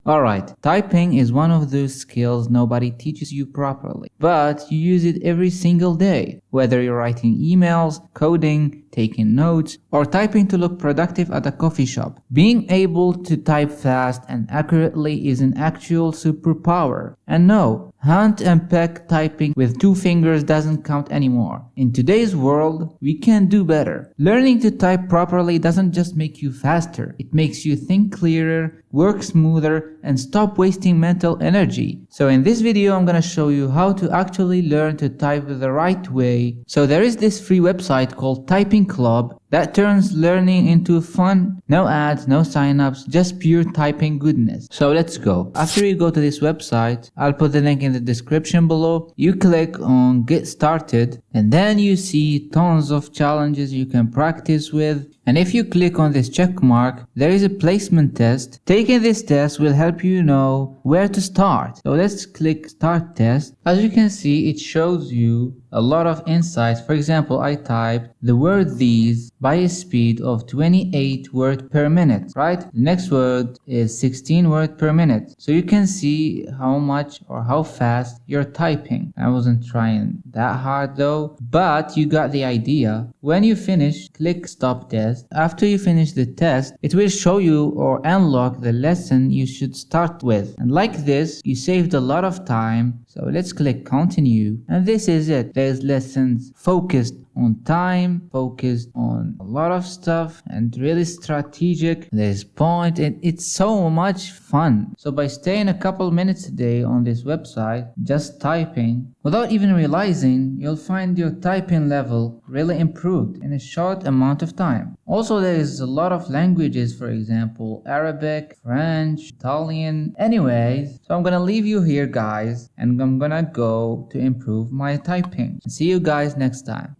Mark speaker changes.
Speaker 1: Alright, typing is one of those skills nobody teaches you properly, but you use it every single day, whether you're writing emails, coding, taking notes, or typing to look productive at a coffee shop. Being able to type fast and accurately is an actual superpower. And no, hunt and peck typing with 2 fingers doesn't count anymore. In today's world, we can do better. Learning to type properly doesn't just make you faster, it makes you think clearer, work smoother, and stop wasting mental energy. So in this video, I'm gonna show you how to actually learn to type the right way. So there is this free website called Typing Club that turns learning into fun. No ads, no signups, just pure typing goodness. So let's go. After you go to this website, I'll put the link in the description below. You click on get started and then you see tons of challenges you can practice with. And if you click on this check mark, there is a placement test. Taking this test will help you know where to start. So let's click start test. As you can see, it shows you a lot of insights. For example, I typed the word these by a speed of 28 words per minute, right? The next word is 16 words per minute. So you can see how much or how fast you're typing. I wasn't trying that hard though, but you got the idea. When you finish, click stop test. After you finish the test, it will show you or unlock the lesson you should start with. And like this, you saved a lot of time. So let's click continue. And this is it. There's lessons focused on time, focused on a lot of stuff, and really strategic. There's point, and it's so much fun. So by staying a couple minutes a day on this website, just typing, without even realizing, you'll find your typing level really improved in a short amount of time. Also, there is a lot of languages, for example, Arabic, French, Italian. Anyways, so I'm gonna leave you here, guys, and I'm gonna go to improve my typing. See you guys next time.